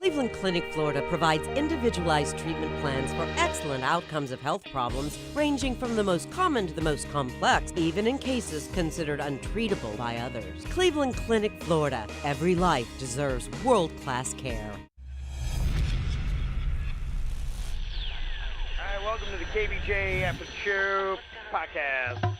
Cleveland Clinic, Florida provides individualized treatment plans for excellent outcomes of health problems ranging from the most common to the most complex, even in cases considered untreatable by others. Cleveland Clinic, Florida. Every life deserves world-class care. All right, welcome to the KVJ After the Show Podcast.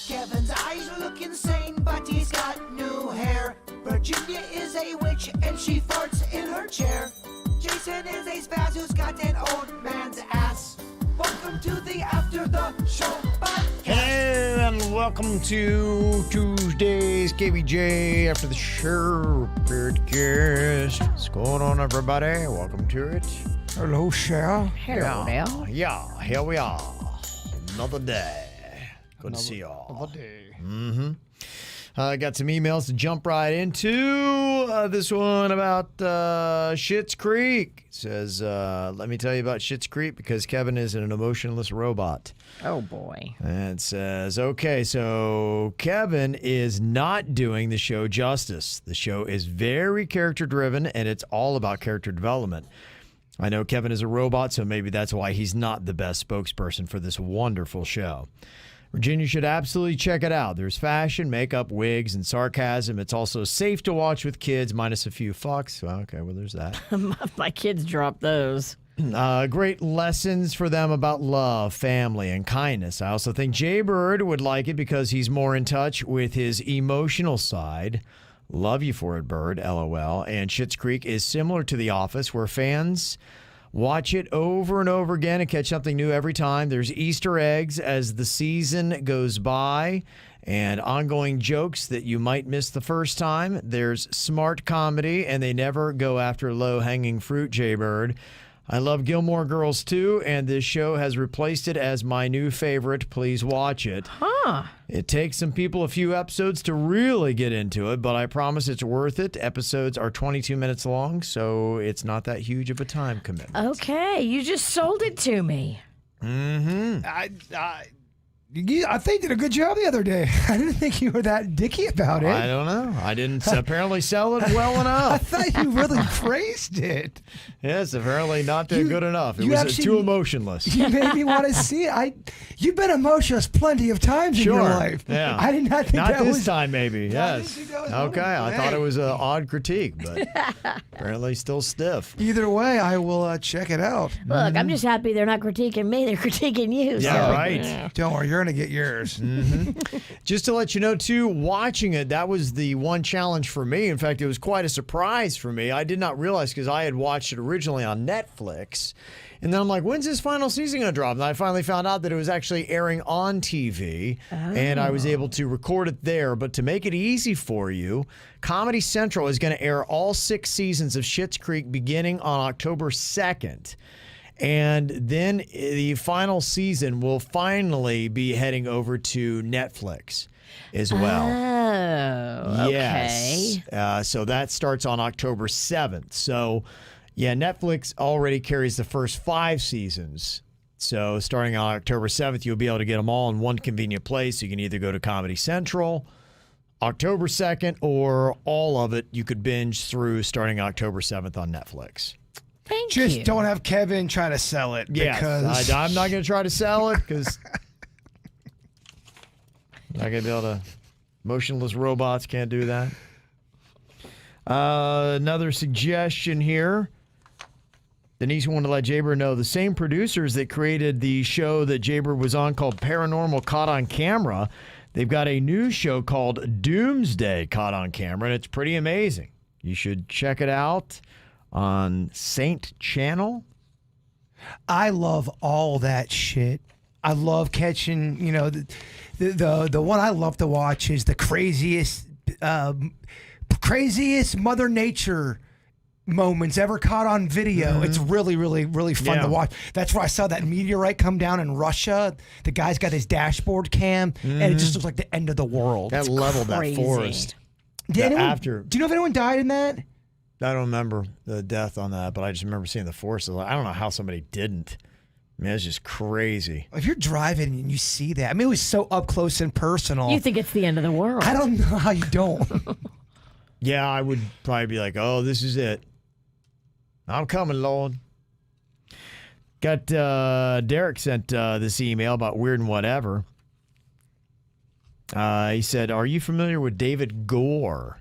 Kevin's eyes look insane, but he's got new hair. Virginia is a witch, and she farts in her chair. Jason is a spaz who's got an old man's ass. Welcome to the After the Show Podcast. Hello, and welcome to Tuesday's KVJ After the Show Podcast. What's going on, everybody? Welcome to it. Hello, Cheryl. Hello, yeah, here we are. Another day. Good to see y'all. Another day. Mm-hmm. Got some emails to jump right into. This one about Schitt's Creek. It says, let me tell you about Schitt's Creek because Kevin is an emotionless robot. Oh, boy. And it says, okay, so Kevin is not doing the show justice. The show is very character-driven, and it's all about character development. I know Kevin is a robot, so maybe that's why he's not the best spokesperson for this wonderful show. Virginia should absolutely check it out. There's fashion, makeup, wigs, and sarcasm. It's also safe to watch with kids, minus a few fucks. Well, okay, well, there's that. My kids dropped those. Great lessons for them about love, family, and kindness. I also think Jay Bird would like it because he's more in touch with his emotional side. Love you for it, Bird, LOL. And Schitt's Creek is similar to The Office, where fans watch it over and over again and catch something new every time. There's Easter eggs as the season goes by and ongoing jokes that you might miss the first time. There's smart comedy, and they never go after low-hanging fruit, Jay-Bird. I love Gilmore Girls, too, and this show has replaced it as my new favorite. Please watch it. Huh. It takes some people a few episodes to really get into it, but I promise it's worth it. Episodes are 22 minutes long, so it's not that huge of a time commitment. Okay, you just sold it to me. Mm-hmm. I think you did a good job the other day. I didn't think you were that dicky about it. I don't know. I didn't apparently sell it well I enough. thought you really praised it. Yes, apparently not good enough. It was actually- too emotionless. You made me want to see it. You've been emotionless plenty of times in your life. Yeah. I did not think not that this was time, maybe. I Yes. didn't think that was Okay. I Hey. thought it was an odd critique, but apparently still stiff. Either way, I will check it out. Look, I'm just happy they're not critiquing me. They're critiquing you. Yeah, so, right. yeah. Don't worry, you're going to get yours. Just to let you know, too, watching it, that was the one challenge for me. In fact, it was quite a surprise for me. I did not realize because I had watched it originally on Netflix. And then I'm like, when's this final season going to drop? And I finally found out that it was actually airing on TV. And I was able to record it there. But to make it easy for you, Comedy Central is going to air all 6 seasons of Schitt's Creek beginning on October 2nd. And then the final season will finally be heading over to Netflix as well. Oh, okay. Yes. So that starts on October 7th. So, yeah, Netflix already carries the first 5 seasons. So starting on October 7th, you'll be able to get them all in one convenient place. You can either go to Comedy Central, October 2nd, or all of it you could binge through starting October 7th on Netflix. Thank you. Just don't have Kevin try to sell it. Yeah, Because I'm not going to try to sell it because I'm not going to be able to. Motionless robots can't do that. Another suggestion here. Denise wanted to let Jaber know the same producers that created the show that Jaber was on called Paranormal Caught on Camera. They've got a new show called Doomsday Caught on Camera, and it's pretty amazing. You should check it out on Saint Channel. I love all that shit. I love catching, the one I love to watch is the craziest Mother Nature moments ever caught on video. Mm-hmm. It's really, really, really fun to watch. That's where I saw that meteorite come down in Russia. The guy's got his dashboard cam, and it just looks like the end of the world. That leveled crazy. that forest. Do you know if anyone died in that? I don't remember the death on that, but I just remember seeing the forest. I don't know how somebody didn't. I mean, it's just crazy. If you're driving and you see that, I mean, it was so up close and personal. You think it's the end of the world. I don't know how you don't. Yeah, I would probably be like, oh, this is it. I'm coming, Lord. Got Derek sent this email about Weird and Whatever. He said, are you familiar with David Gore?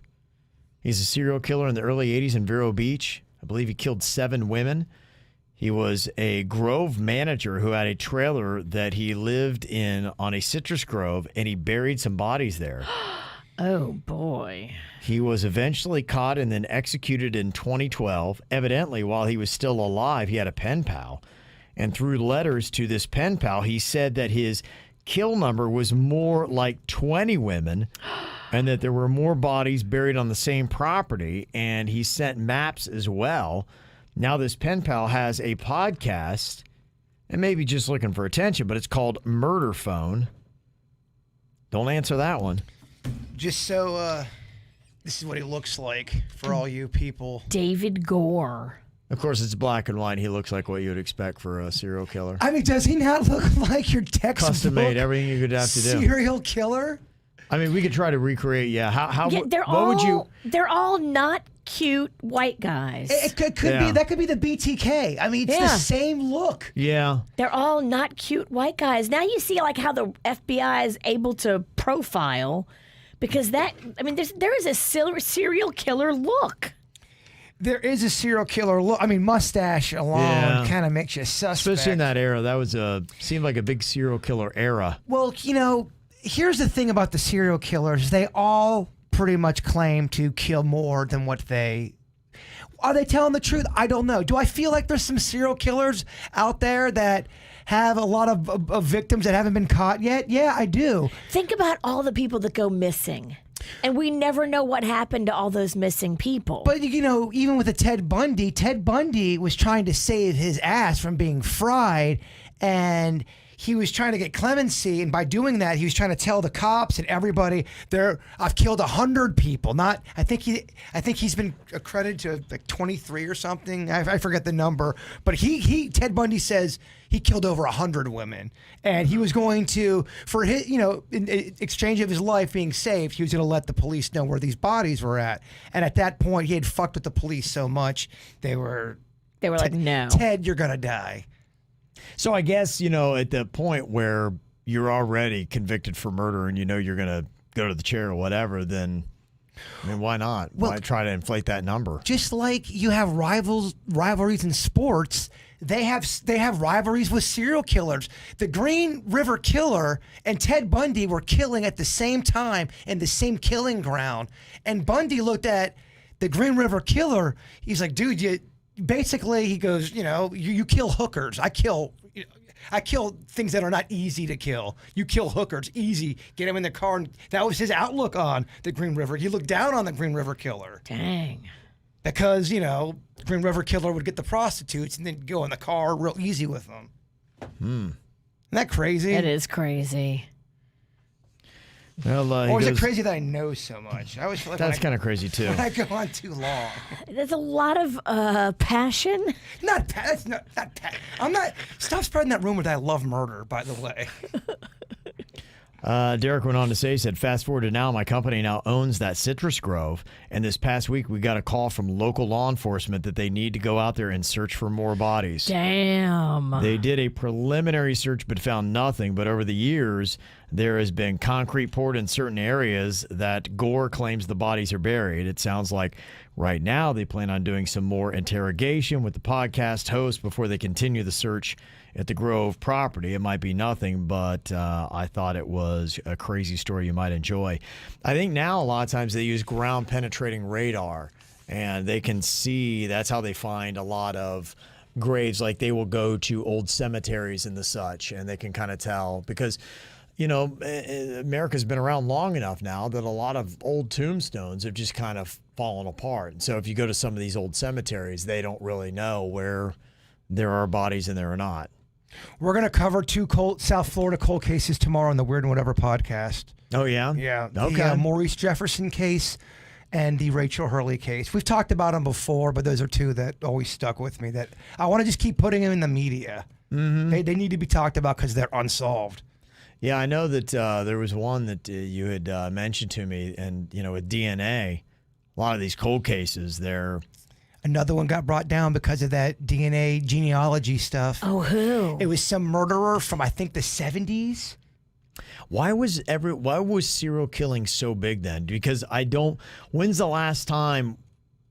He's a serial killer in the early 80s in Vero Beach. I believe he killed 7 women. He was a grove manager who had a trailer that he lived in on a citrus grove, and he buried some bodies there. Oh, boy. He was eventually caught and then executed in 2012. Evidently, while he was still alive, he had a pen pal. And through letters to this pen pal, he said that his kill number was more like 20 women and that there were more bodies buried on the same property. And he sent maps as well. Now this pen pal has a podcast and maybe just looking for attention, but it's called Murder Phone. Don't answer that one. Just so this is what he looks like for all you people. David Gore. Of course, it's black and white. He looks like what you would expect for a serial killer. I mean, does he not look like your textbook Custom made, everything you could have to do. serial killer? I mean, we could try to recreate. Yeah, how? Yeah, What would you? They're all not cute white guys. It could be that could be the BTK. I mean, it's the same look. Yeah. They're all not cute white guys. Now you see like how the FBI is able to profile, because there is a serial killer look. There is a serial killer look. I mean, mustache alone kind of makes you suspect. Especially in that era, that was seemed like a big serial killer era. Well, here's the thing about the serial killers. They all pretty much claim to kill more than what they... Are they telling the truth? I don't know. Do I feel like there's some serial killers out there that have a lot of victims that haven't been caught yet? Yeah, I do. Think about all the people that go missing. And we never know what happened to all those missing people. But, even with the Ted Bundy was trying to save his ass from being fried, and he was trying to get clemency, and by doing that, he was trying to tell the cops and everybody, I've killed 100 people. I think he's been accredited to like 23 or something. I forget the number, but Ted Bundy says he killed over 100 women, and he was going to, for his, in exchange of his life being saved, he was going to let the police know where these bodies were at. And at that point, he had fucked with the police so much they were like, no, Ted, you're gonna die. So I guess, at the point where you're already convicted for murder and you're going to go to the chair or whatever, then, why not? Well, why try to inflate that number? Just like you have rivalries in sports, they have rivalries with serial killers. The Green River Killer and Ted Bundy were killing at the same time in the same killing ground. And Bundy looked at the Green River Killer. He's like, dude, he goes, you kill hookers. I kill things that are not easy to kill. You kill hookers, easy. Get them in the car. And that was his outlook on the Green River. He looked down on the Green River Killer. Dang. Because, Green River Killer would get the prostitutes and then go in the car real easy with them. Isn't that crazy? It is crazy. Well, or is it crazy that I know so much? I always feel like that's kind of crazy too. When I go on too long. There's a lot of passion. That's not. I'm not. Stop spreading that rumor that I love murder. By the way. Derek went on to say, he said, fast forward to now, my company now owns that citrus grove. And this past week, we got a call from local law enforcement that they need to go out there and search for more bodies. Damn. They did a preliminary search but found nothing. But over the years, there has been concrete poured in certain areas that Gore claims the bodies are buried. It sounds like right now they plan on doing some more interrogation with the podcast host before they continue the search at the Grove property. It might be nothing, but I thought it was a crazy story you might enjoy. I think now a lot of times they use ground penetrating radar, and they can see, that's how they find a lot of graves. Like they will go to old cemeteries and the such, and they can kind of tell because, America's been around long enough now that a lot of old tombstones have just kind of fallen apart. And so if you go to some of these old cemeteries, they don't really know where there are bodies and there are not. We're going to cover 2 South Florida cold cases tomorrow on the Weird and Whatever podcast. Oh, yeah? Yeah. Okay. The Maurice Jefferson case and the Rachel Hurley case. We've talked about them before, but those are 2 that always stuck with me that I want to just keep putting them in the media. Mm-hmm. They need to be talked about because they're unsolved. Yeah, I know that there was one that you had mentioned to me, and, with DNA, a lot of these cold cases, they're... Another one got brought down because of that DNA genealogy stuff. Oh, who? It was some murderer from, I think, the 70s. Why was serial killing so big then? Because when's the last time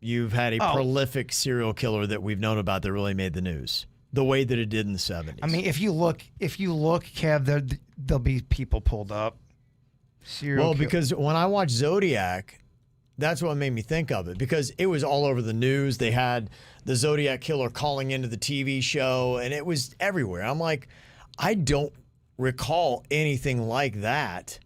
you've had a prolific serial killer that we've known about that really made the news the way that it did in the 70s? I mean, if you look, Kev, there'll be people pulled up. Because when I watched Zodiac, that's what made me think of it, because it was all over the news. They had the Zodiac killer calling into the TV show, and it was everywhere. I'm like, I don't recall anything like that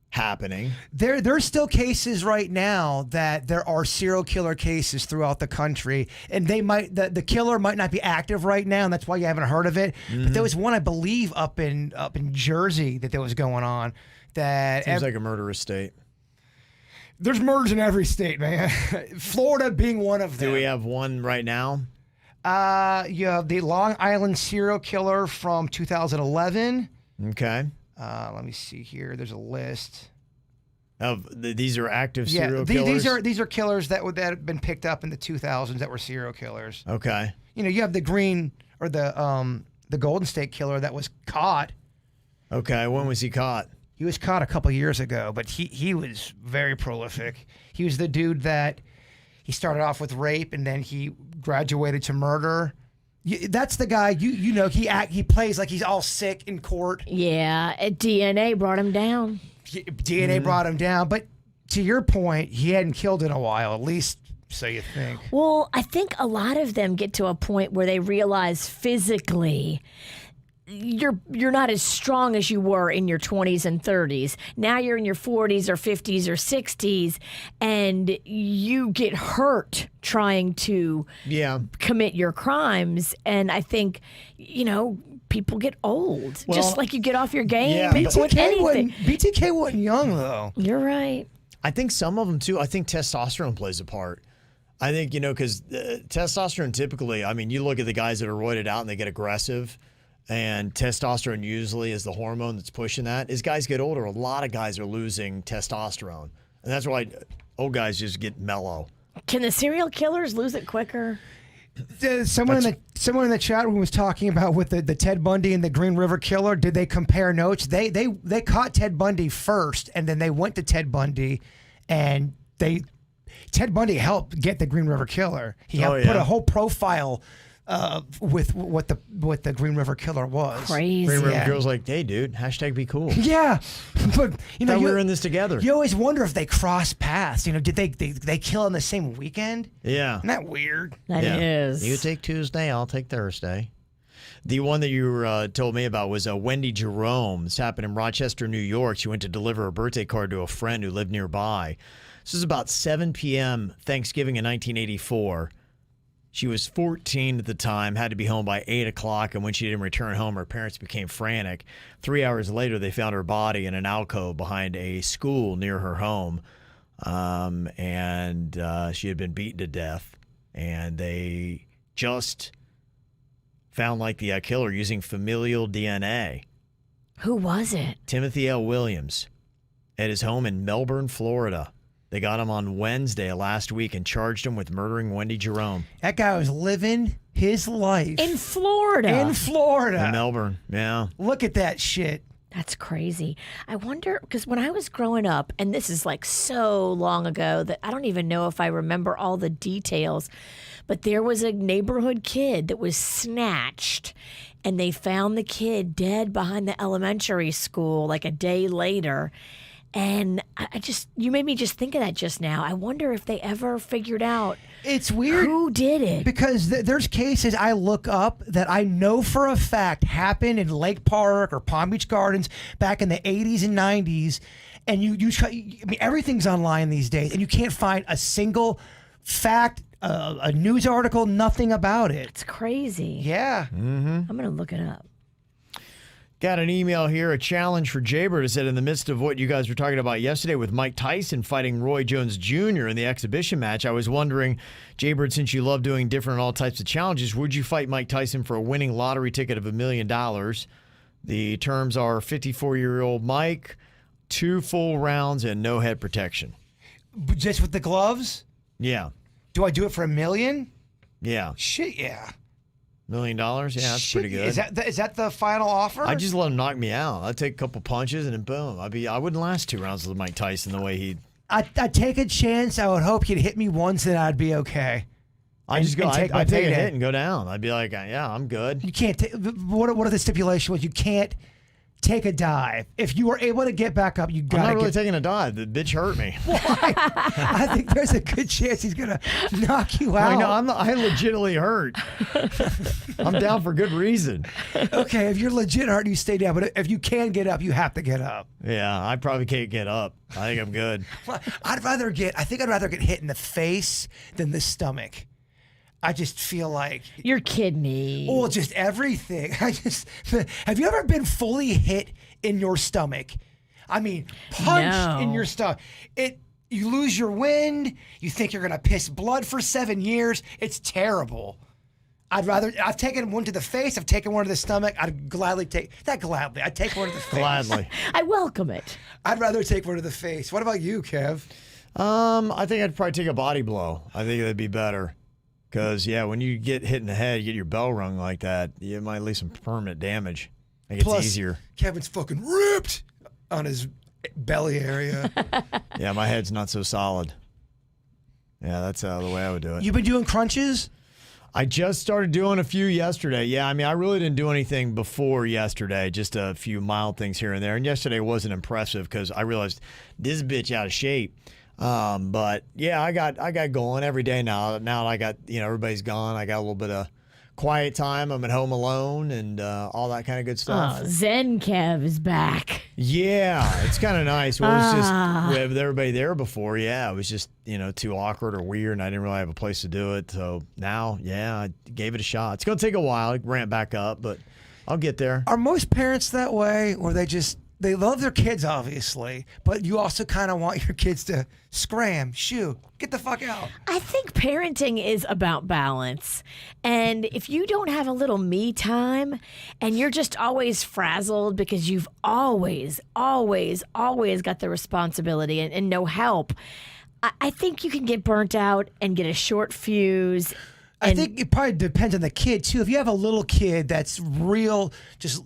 happening. There's still cases right now that there are serial killer cases throughout the country, and the killer might not be active right now, and that's why you haven't heard of it. But there was one, I believe, up in Jersey that was going on. That seems like a murderous state. There's murders in every state, man. Florida being one of them. Do we have one right now? You have the Long Island serial killer from 2011. Okay. Let me see here. There's a list. These are active serial killers? These are killers that have been picked up in the 2000s that were serial killers. Okay. You have the Green or the Golden State Killer that was caught. Okay. When was he caught? He was caught a couple years ago, but he was very prolific. He was the dude that he started off with rape and then he graduated to murder. That's the guy he plays like he's all sick in court. Yeah, DNA brought him down. DNA brought him down, but to your point, he hadn't killed in a while, at least so you think. Well, I think a lot of them get to a point where they realize physically you're not as strong as you were in your 20s and 30s. Now you're in your 40s or 50s or 60s, and you get hurt trying to commit your crimes. And I think, people get old, just like you get off your game. Yeah, BTK wasn't young, though. You're right. I think some of them, too. I think testosterone plays a part. I think, because testosterone typically, you look at the guys that are roided out and they get aggressive. And testosterone usually is the hormone that's pushing that. As guys get older, a lot of guys are losing testosterone. And that's why old guys just get mellow. Can the serial killers lose it quicker? Someone in the chat room was talking about with the Ted Bundy and the Green River Killer. Did they compare notes? They caught Ted Bundy first, and then they went to Ted Bundy, and Ted Bundy helped get the Green River Killer. He helped put a whole profile with what the Green River Killer was. Crazy. Green River Killer's like, hey, dude, #be cool. Yeah, but we were in this together. You always wonder if they cross paths. Did they kill on the same weekend? Yeah, isn't that weird? That is. You take Tuesday, I'll take Thursday. The one that you told me about was Wendy Jerome. This happened in Rochester, New York. She went to deliver a birthday card to a friend who lived nearby. This was about 7 p.m. Thanksgiving in 1984. She was 14 at the time, had to be home by 8 o'clock, and when she didn't return home, her parents became frantic. 3 hours later, they found her body in an alcove behind a school near her home, and she had been beaten to death. And they just found the killer using familial DNA. Who was it? Timothy L. Williams at his home in Melbourne, Florida. They got him on Wednesday last week and charged him with murdering Wendy Jerome. That guy was living his life. In Florida. In Melbourne, yeah. Look at that shit. That's crazy. I wonder, because when I was growing up, and this is so long ago that I don't even know if I remember all the details, but there was a neighborhood kid that was snatched, and they found the kid dead behind the elementary school a day later. And you made me just think of that just now. I wonder if they ever figured out it's weird who did it. Because there's cases I look up that I know for a fact happened in Lake Park or Palm Beach Gardens back in the 80s and 90s. And everything's online these days, and you can't find a single fact, a news article, nothing about it. It's crazy. Yeah. Mm-hmm. I'm going to look it up. Got an email here, a challenge for Jaybird. It said, in the midst of what you guys were talking about yesterday with Mike Tyson fighting Roy Jones Jr. in the exhibition match, I was wondering, Jaybird, since you love doing different all types of challenges, would you fight Mike Tyson for a winning lottery ticket of $1 million? The terms are 54-year-old Mike, 2 full rounds, and no head protection. Just with the gloves? Yeah. Do I do it for $1 million? Yeah. Shit, yeah. $1 million? Yeah, that's Shit, pretty good. Is that the final offer? I just let him knock me out. I'd take a couple punches and then boom. I wouldn't last 2 rounds with Mike Tyson the way he'd. I'd take a chance. I would hope he'd hit me once, and I'd be okay. I'd take a hit and go down. I'd be like, yeah, I'm good. You can't take. What are the stipulations? You can't take a dive. If you were able to get back up, you got to. I'm not really taking a dive. The bitch hurt me. Why? I think there's a good chance he's gonna knock you out. I know. I legitimately hurt. I'm down for good reason. Okay, if you're legit hurt, you stay down. But if you can get up, you have to get up. Yeah, I probably can't get up. I think I'm good. I'd rather get hit in the face than the stomach. I just feel like Your kidney. well, just everything. Have you ever been fully hit in your stomach? I mean, punched in your stomach. You lose your wind. You think you're gonna piss blood for 7 years. It's terrible. I've taken one to the face. I've taken one to the stomach. I'd gladly take that. Gladly, I'd take one to the face. Gladly. I welcome it. I'd rather take one to the face. What about you, Kev? I think I'd probably take a body blow. I think that'd be better. Because, yeah, when you get hit in the head, you get your bell rung like that, you might leave some permanent damage. I think it's easier. Kevin's fucking ripped on his belly area. Yeah, my head's not so solid. Yeah, that's the way I would do it. You been doing crunches? I just started doing a few yesterday. Yeah, I mean, I really didn't do anything before yesterday, just a few mild things here and there. And yesterday wasn't impressive because I realized this bitch out of shape. But yeah, I got going every day now. Now I got, everybody's gone. I got a little bit of quiet time. I'm at home alone and all that kind of good stuff. Oh, Zen Kev is back. Yeah, it's kind of nice. Well, it was just with everybody there before. Yeah, it was just, too awkward or weird, and I didn't really have a place to do it. So now, yeah, I gave it a shot. It's going to take a while to ramp back up, but I'll get there. Are most parents that way, or they love their kids, obviously, but you also kind of want your kids to scram, shoo, get the fuck out? I think parenting is about balance. And if you don't have a little me time and you're just always frazzled because you've always got the responsibility and no help, I think you can get burnt out and get a short fuse. I think it probably depends on the kid, too. If you have a little kid that's real, just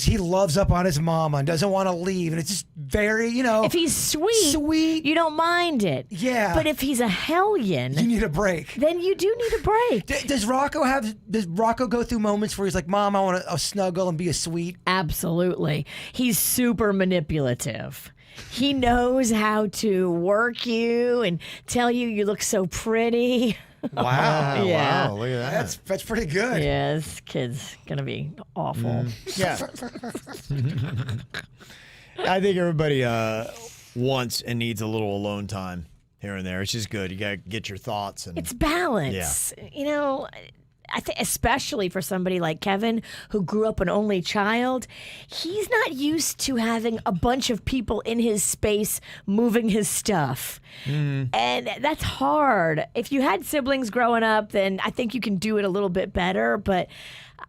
he loves up on his mama and doesn't want to leave, and it's just very, If he's sweet, you don't mind it. Yeah. But if he's a hellion, you need a break. Then you do need a break. Does Rocco go through moments where he's like, Mom, I want to snuggle and be a sweet? Absolutely. He's super manipulative. He knows how to work you and tell you look so pretty. Wow. Yeah. Wow, look at that. That's pretty good. Yeah, this kid's going to be awful. Yeah. I think everybody wants and needs a little alone time here and there. It's just good. You got to get your thoughts. And It's balance. Yeah. I think especially for somebody like Kevin, who grew up an only child, he's not used to having a bunch of people in his space moving his stuff. And that's hard. If you had siblings growing up, then I think you can do it a little bit better. But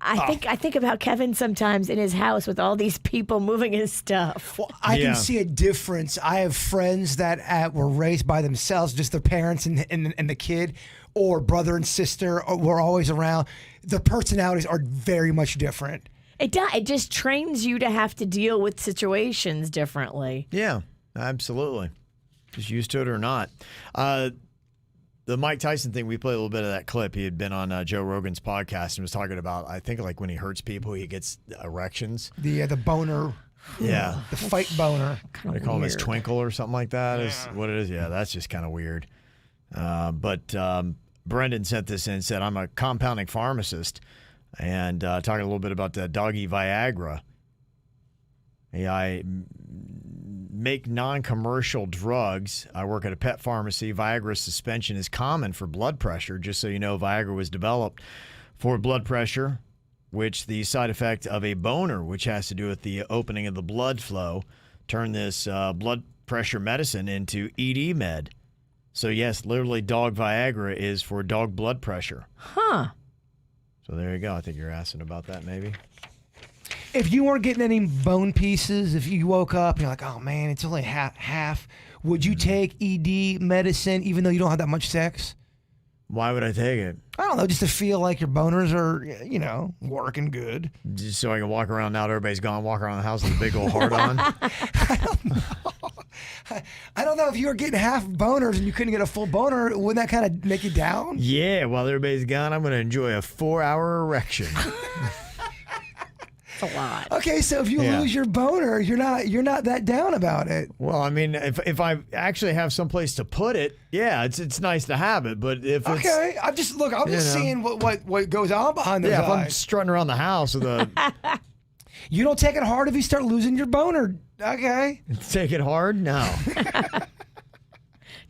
I think about Kevin sometimes in his house with all these people moving his stuff. Well, I can see a difference. I have friends that were raised by themselves, just their parents and the kid, or brother and sister were always around. The personalities are very much different. It just trains you to have to deal with situations differently. Yeah, absolutely. Just used to it or not. The Mike Tyson thing, we played a little bit of that clip. He had been on Joe Rogan's podcast and was talking about, I think, like when he hurts people, he gets erections. The boner. Yeah. The fight boner. They call him his twinkle or something like that is what it is. Yeah, that's just kind of weird. But Brendan sent this in and said, I'm a compounding pharmacist and talking a little bit about the doggy Viagra. I make non-commercial drugs. I work at a pet pharmacy. Viagra suspension is common for blood pressure. Just so you know, Viagra was developed for blood pressure, which the side effect of a boner, which has to do with the opening of the blood flow, turn this blood pressure medicine into ED med. So yes, literally dog Viagra is for dog blood pressure. Huh. So there you go. I think you're asking about that maybe. If you weren't getting any bone pieces, if you woke up and you're like, oh man, it's only half, would you take ED medicine even though you don't have that much sex? Why would I take it? I don't know, just to feel like your boners are, working good. Just so I can walk around now that everybody's gone, walk around the house with a big old heart on? I don't know, if you were getting half boners and you couldn't get a full boner, wouldn't that kind of make you down? Yeah, while everybody's gone, I'm going to enjoy a 4-hour erection. A lot. Okay, so if you lose your boner, you're not that down about it. Well, I mean, if I actually have someplace to put it, yeah, it's nice to have it. But if it's I'm just seeing what goes on behind those if I'm eyes. strutting around the house with a You don't take it hard if you start losing your boner. Okay. take it hard, no.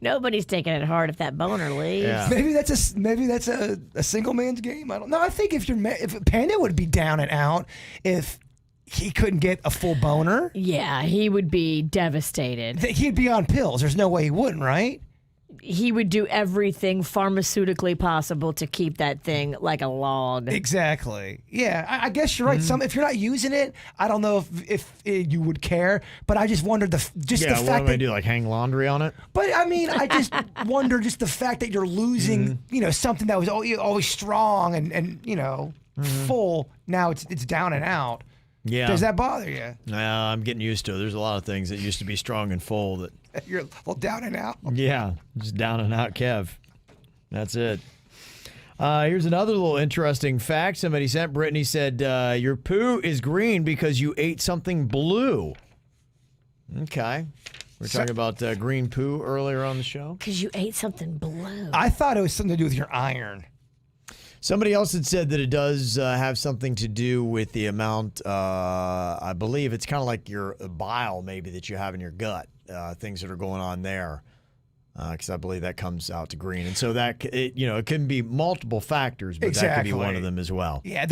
Nobody's taking it hard if that boner leaves. Yeah. Maybe that's a single man's game. I don't know. I think if Panda would be down and out if he couldn't get a full boner. Yeah, he would be devastated. He'd be on pills. There's no way he wouldn't, right? He would do everything pharmaceutically possible to keep that thing like a log. Exactly. Yeah, I guess you're right. If you're not using it, I don't know if you would care. But I just wondered the fact what am I do? Like hang laundry on it? But I mean, I just wonder just the fact that you're losing, something that was always strong and full. Now it's down and out. Yeah. Does that bother you? I'm getting used to it. There's a lot of things that used to be strong and full that. You're down and out. Yeah, just down and out, Kev. That's it. Here's another little interesting fact. Somebody sent. Brittany said, your poo is green because you ate something blue. Okay. We're talking about green poo earlier on the show. Because you ate something blue. I thought it was something to do with your iron. Somebody else had said that it does have something to do with the amount, I believe it's kind of like your bile maybe that you have in your gut, things that are going on there, because I believe that comes out to green. And so that, it can be multiple factors, but that could be one of them as well. Yeah, I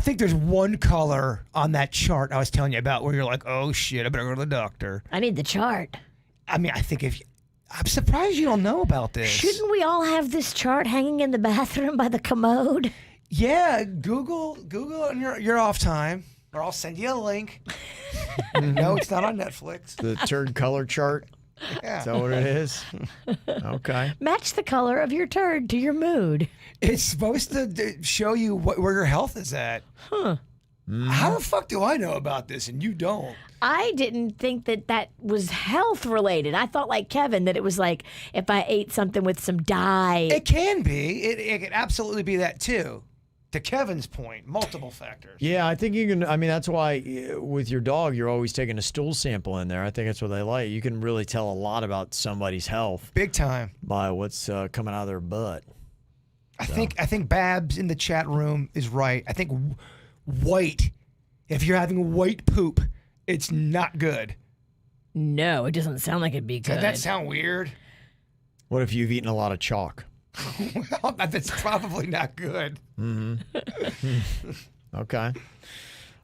think there's one color on that chart I was telling you about where you're like, oh shit, I better go to the doctor. I need the chart. I mean, I think I'm surprised you don't know about this. Shouldn't we all have this chart hanging in the bathroom by the commode? Yeah, Google on your off time, or I'll send you a link. No, it's not on Netflix. The turd color chart? Yeah. Is that what it is? Okay. Match the color of your turd to your mood. It's supposed to show you where your health is at. Huh. How the fuck do I know about this and you don't? I didn't think that was health related. I thought like Kevin that it was like if I ate something with some dye. It can be. It can absolutely be that too. To Kevin's point, multiple factors. Yeah, I think you can. I mean, that's why with your dog, you're always taking a stool sample in there. I think that's what they like. You can really tell a lot about somebody's health. Big time. By what's coming out of their butt. I think Babs in the chat room is right. I think white, if you're having white poop, it's not good. No, it doesn't sound like it'd be good. Does that sound weird? What if you've eaten a lot of chalk? Well, that's probably not good. Mm-hmm. Okay.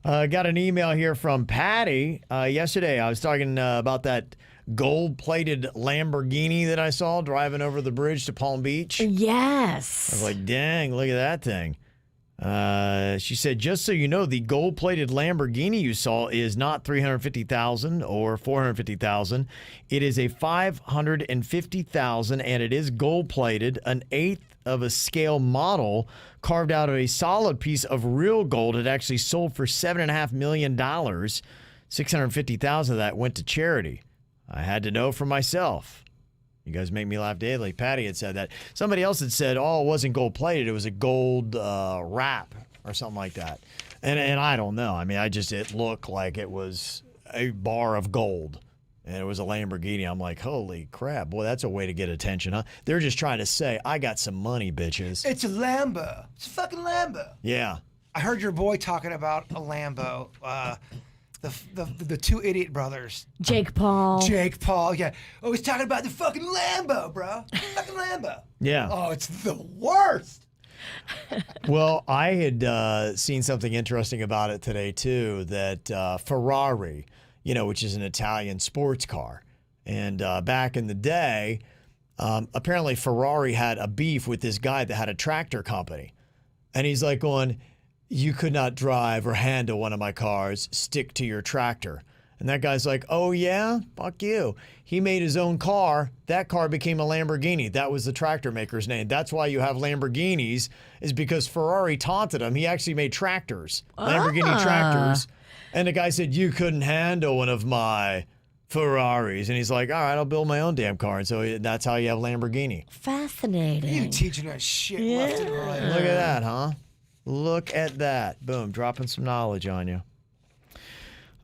Got an email here from Patty. Yesterday, I was talking about that gold-plated Lamborghini that I saw driving over the bridge to Palm Beach. Yes. I was like, dang, look at that thing. She said, just so you know, the gold-plated Lamborghini you saw is not $350,000 or $450,000. It is a $550,000, and it is gold-plated, an eighth of a scale model carved out of a solid piece of real gold. It actually sold for $7.5 million. $650,000 of that went to charity. I had to know for myself. You guys make me laugh daily. Patty had said that. Somebody else had said, oh, it wasn't gold-plated. It was a gold wrap or something like that. And I don't know. I mean, it looked like it was a bar of gold. And it was a Lamborghini. I'm like, holy crap. Boy, that's a way to get attention, huh? They're just trying to say, I got some money, bitches. It's a Lambo. It's a fucking Lambo. Yeah. I heard your boy talking about a Lambo. The two idiot brothers. Jake Paul, yeah. Oh, he's talking about the fucking Lambo, bro. Fucking Lambo. Yeah. Oh, it's the worst. Well, I had seen something interesting about it today, too, that Ferrari, which is an Italian sports car. And back in the day, apparently Ferrari had a beef with this guy that had a tractor company. And he's like going, you could not drive or handle one of my cars. Stick to your tractor. And that guy's like, oh, yeah? Fuck you. He made his own car. That car became a Lamborghini. That was the tractor maker's name. That's why you have Lamborghinis, is because Ferrari taunted him. He actually made tractors, Lamborghini tractors. And the guy said, you couldn't handle one of my Ferraris. And he's like, all right, I'll build my own damn car. And so that's how you have Lamborghini. Fascinating. You teaching us shit left and right. Look at that, huh? Look at that. Boom, dropping some knowledge on you.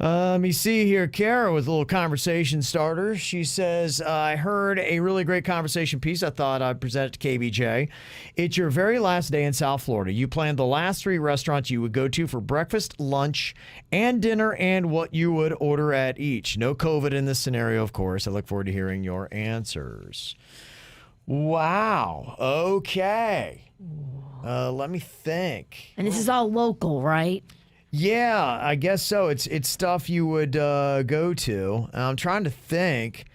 Let me see here. Kara with a little conversation starter. She says, I heard a really great conversation piece. I thought I'd present it to KVJ. It's your very last day in South Florida. You planned the last 3 restaurants you would go to for breakfast, lunch, and dinner, and what you would order at each. No COVID in this scenario, of course. I look forward to hearing your answers. Wow. Okay. Let me think. And this is all local, right? Yeah, I guess so. It's stuff you would go to. I'm trying to think.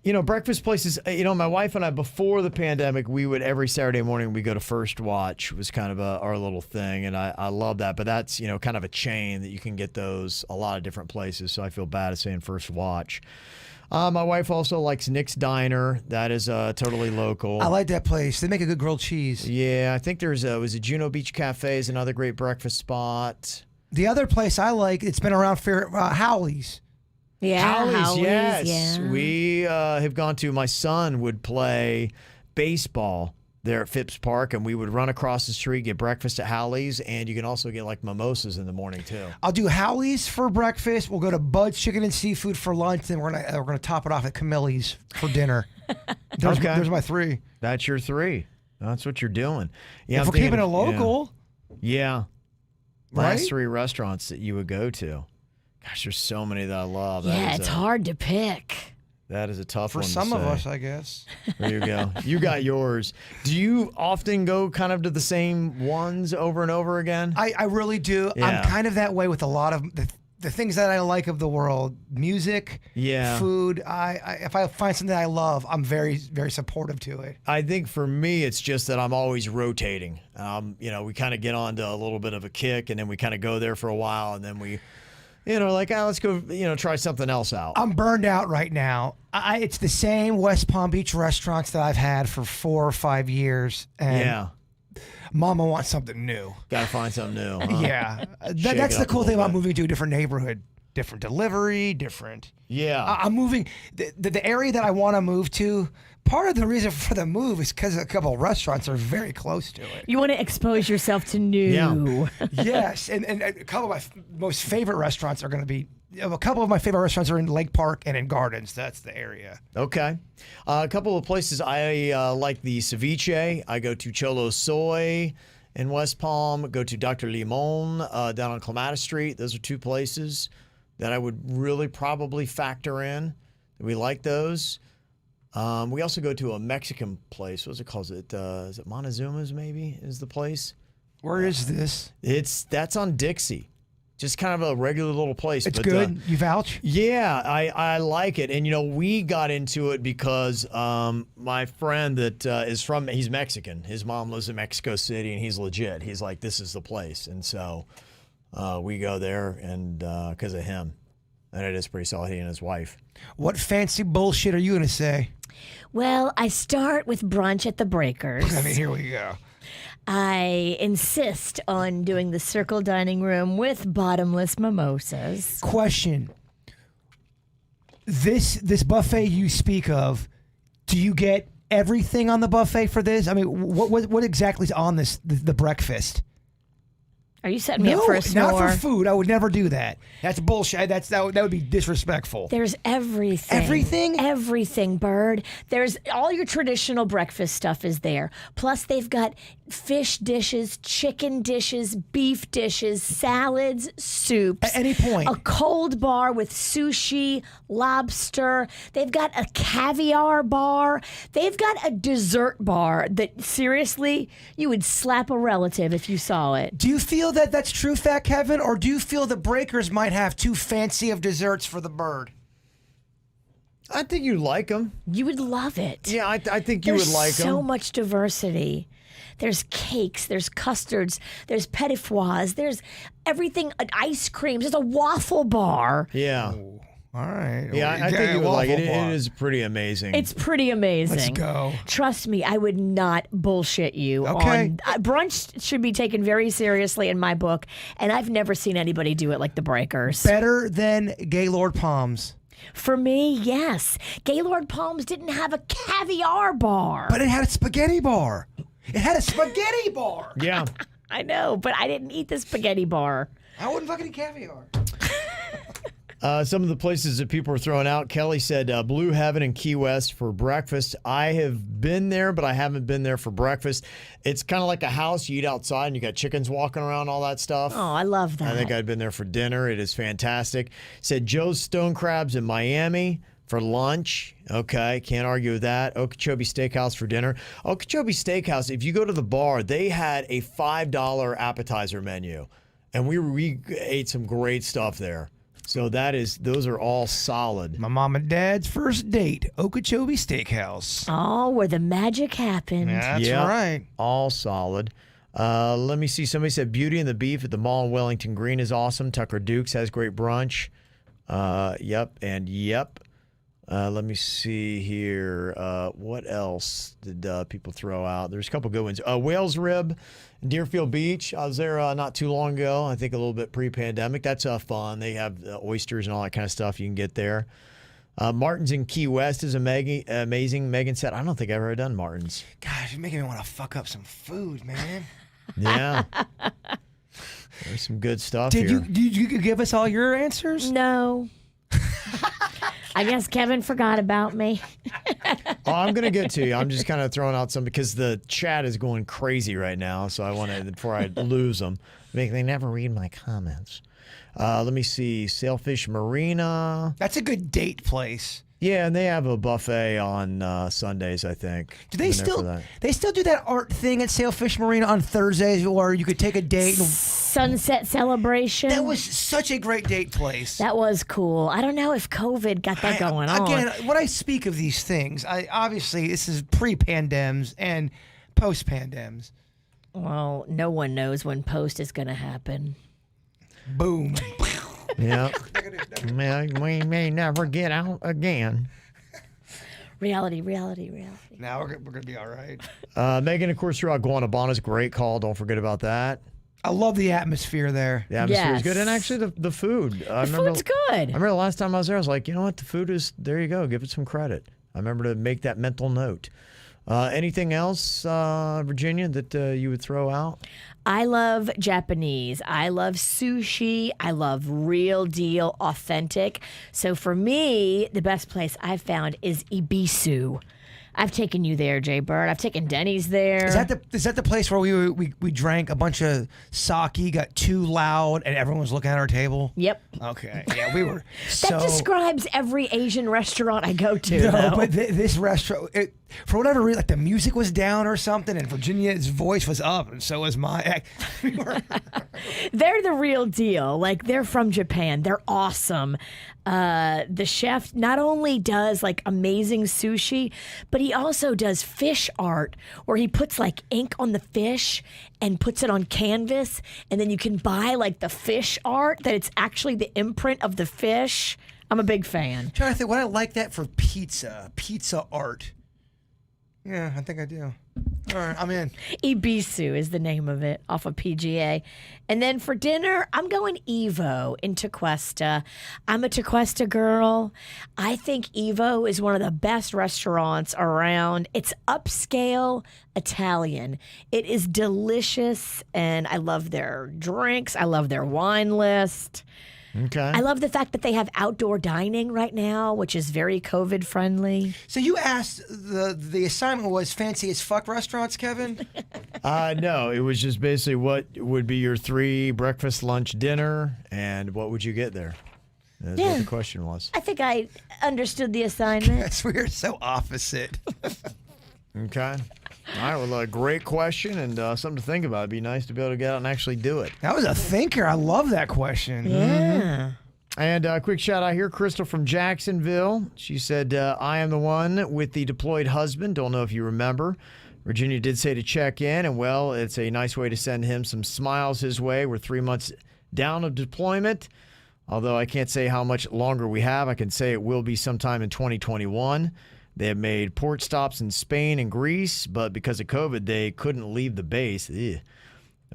You know, breakfast places, my wife and I, before the pandemic, we would every Saturday morning, we go to First Watch. It was kind of our little thing, and I love that. But that's, kind of a chain that you can get those a lot of different places, so I feel bad at saying First Watch. My wife also likes Nick's Diner. That is totally local. I like that place. They make a good grilled cheese. Yeah, I think was a Juno Beach Cafe is another great breakfast spot. The other place I like, it's been around for Howley's. Yeah, Howley's, yes. Yeah. We have gone to, my son would play baseball there at Phipps Park, and we would run across the street, get breakfast at Howley's, and you can also get like mimosas in the morning too. I'll do Howley's for breakfast. We'll go to Bud's Chicken and Seafood for lunch, then we're gonna top it off at Camille's for dinner. There's my 3. That's your 3. That's what you're doing. Yeah, if we're keeping it local. Yeah. Last Right? 3 restaurants that you would go to. Gosh, there's so many that I love. Yeah, it's hard to pick. That is a tough For one some to of say. us, I guess. There you go. You got yours. Do you often go kind of to the same ones over and over again? I really do. Yeah. I'm kind of that way with a lot of the things that I like of the world. Music, food. If I find something I love, I'm very, very supportive to it. I think for me, it's just that I'm always rotating. We kind of get onto a little bit of a kick, and then we kind of go there for a while, and then we, let's go, try something else out. I'm burned out right now. It's the same West Palm Beach restaurants that I've had for 4 or 5 years. And Mama wants something new. Got to find something new. Huh? Yeah. Shake That's it the up a cool thing little about bit. moving to a different neighborhood. Different delivery, different. Yeah. I'm moving. The area that I want to move to, part of the reason for the move is because a couple of restaurants are very close to it. You want to expose yourself to new. Yes. And a couple of my most favorite restaurants are going to be, a couple of my favorite restaurants are in Lake Park and in Gardens. That's the area. Okay. A couple of places I like the ceviche. I go to Cholo Soy in West Palm. Go to Dr. Limon down on Clematis Street. Those are 2 places that I would really probably factor in. We like those. We also go to a Mexican place. What's it called? Is it Montezuma's maybe is the place? Where is this? That's on Dixie. Just kind of a regular little place. It's good. You vouch? Yeah, I like it. And, we got into it because my friend that he's Mexican. His mom lives in Mexico City, and he's legit. He's like, this is the place. And so we go there and because of him. And it is pretty solid, he and his wife. What fancy bullshit are you going to say? Well, I start with brunch at the Breakers. Here we go. I insist on doing the circle dining room with bottomless mimosas. Question. This buffet you speak of, do you get everything on the buffet for this? I mean, what exactly is on the breakfast? Are you setting me up for a snore? Not for food. I would never do that. That's bullshit. That would be disrespectful. There's everything. Everything? Everything, Bird. There's all your traditional breakfast stuff is there. Plus, they've got fish dishes, chicken dishes, beef dishes, salads, soups. At any point. A cold bar with sushi, lobster. They've got a caviar bar. They've got a dessert bar that, seriously, you would slap a relative if you saw it. Do you feel that that's true, Fat Kevin, or do you feel the Breakers might have too fancy of desserts for the Bird? I think you'd like them. You would love it. Yeah, I think you would like them. There's so much diversity. There's cakes, there's custards, there's petit fours, there's everything, ice creams, there's a waffle bar. Yeah. All right. Yeah, I think you would like it. It is pretty amazing. It's pretty amazing. Let's go. Trust me, I would not bullshit you. Okay. Brunch should be taken very seriously in my book, and I've never seen anybody do it like the Breakers. Better than Gaylord Palms. For me, yes. Gaylord Palms didn't have a caviar bar. But it had a spaghetti bar. It had a spaghetti bar. Yeah. I know, but I didn't eat the spaghetti bar. I wouldn't fucking eat caviar. Some of the places that people are throwing out, Kelly said Blue Heaven in Key West for breakfast. I have been there, but I haven't been there for breakfast. It's kind of like a house. You eat outside and you got chickens walking around, all that stuff. Oh, I love that. I think I'd been there for dinner. It is fantastic. Said Joe's Stone Crabs in Miami for lunch. Okay, can't argue with that. Okeechobee Steakhouse for dinner. Okeechobee Steakhouse, if you go to the bar, they had a $5 appetizer menu. And we ate some great stuff there. So those are all solid. My mom and dad's first date, Okeechobee Steakhouse. Oh, where the magic happened. That's right. All solid. Let me see. Somebody said Beauty and the Beef at the mall in Wellington Green is awesome. Tucker Dukes has great brunch. Yep. Let me see here. What else did people throw out? There's a couple good ones. Whale's Rib, Deerfield Beach. I was there not too long ago. I think a little bit pre-pandemic. That's fun. They have oysters and all that kind of stuff you can get there. Martin's in Key West is amazing. Megan said, I don't think I've ever done Martin's. Gosh, you're making me want to fuck up some food, man. Yeah. There's some good stuff Did here. you give us all your answers? No. I guess Kevin forgot about me. I'm going to get to you. I'm just kind of throwing out some because the chat is going crazy right now. So I want to, before I lose them, they never read my comments. Let me see. Sailfish Marina. That's a good date place. Yeah, and they have a buffet on Sundays, I think. Do they still do that art thing at Sailfish Marina on Thursdays where you could take a date? Sunset celebration. That was such a great date place. That was cool. I don't know if COVID got that going on. Again, when I speak of these things, obviously this is pre-pandems and post-pandems. Well, no one knows when post is going to happen. Boom. Yeah. We may never get out again. Reality. Now we're going to be all right. Megan, of course, throughout Guanabana's great call. Don't forget about that. I love the atmosphere there. The atmosphere is Yes. good. And actually, the food. The food's good. I remember the last time I was there, I was like, you know what? The food is, there you go. Give it some credit. I remember to make that mental note. Anything else, Virginia, that you would throw out? I love Japanese. I love sushi. I love real deal, authentic. So for me, the best place I've found is Ibisu. I've taken you there, Jay Bird. I've taken Denny's there. Is that the place where we drank a bunch of sake, got too loud, and everyone was looking at our table? Yep. Okay. Yeah, we were. That describes every Asian restaurant I go to. No, though. but this restaurant, for whatever reason, like the music was down or something, and Virginia's voice was up, and so was mine. They're the real deal. Like, they're from Japan. They're awesome. The chef not only does like amazing sushi, but he also does fish art where he puts like ink on the fish and puts it on canvas, and then you can buy like the fish art that it's actually the imprint of the fish. I'm a big fan. I'm trying to think what I like that for pizza art. Yeah, I think I do. All right, I'm in. Ibisu is the name of it, off of PGA. And then for dinner, I'm going Evo in Tequesta. I'm a Tequesta girl. I think Evo is one of the best restaurants around. It's upscale Italian. It is delicious, and I love their drinks. I love their wine list. Okay. I love the fact that they have outdoor dining right now, which is very COVID friendly. So you asked, the assignment was fancy as fuck restaurants, Kevin? No, it was just basically what would be your 3 breakfast, lunch, dinner, and what would you get there? That's what the question was. I think I understood the assignment. Yes, we are so opposite. Okay. All right, well, a great question and something to think about. It'd be nice to be able to get out and actually do it. That was a thinker. I love that question. Yeah. And a quick shout out here, Crystal from Jacksonville. She said, I am the one with the deployed husband. Don't know if you remember. Virginia did say to check in, and well, it's a nice way to send him some smiles his way. We're 3 months down of deployment, although I can't say how much longer we have. I can say it will be sometime in 2021. They have made port stops in Spain and Greece, but because of COVID, they couldn't leave the base. Ugh.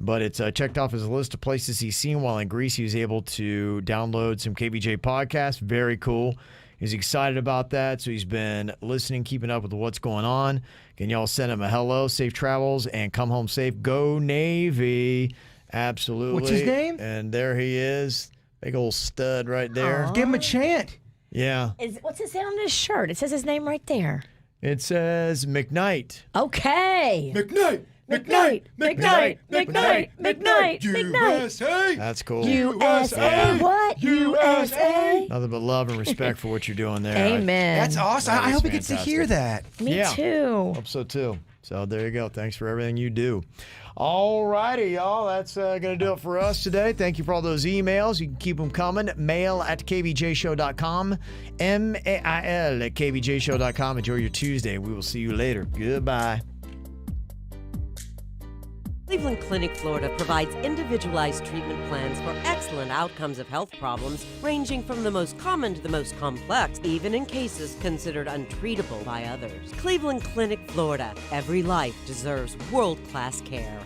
But it's checked off his list of places he's seen while in Greece. He was able to download some KVJ podcasts. Very cool. He's excited about that, so he's been listening, keeping up with what's going on. Can y'all send him a hello, safe travels, and come home safe? Go Navy. Absolutely. What's his name? And there he is. Big old stud right there. Give him a chant. Yeah. What's his name on his shirt? It says his name right there. It says McKnight. Okay. McKnight. McKnight. USA. That's cool. USA. What? USA. Nothing but love and respect for what you're doing there. Amen. That's awesome. That I is hope he gets to fantastic. hear that. Me Yeah. too. Hope so too. So there you go. Thanks for everything you do. All righty, y'all. That's going to do it for us today. Thank you for all those emails. You can keep them coming. mail@kvjshow.com. mail@kvjshow.com. Enjoy your Tuesday. We will see you later. Goodbye. Cleveland Clinic, Florida provides individualized treatment plans for excellent outcomes of health problems ranging from the most common to the most complex, even in cases considered untreatable by others. Cleveland Clinic, Florida. Every life deserves world-class care.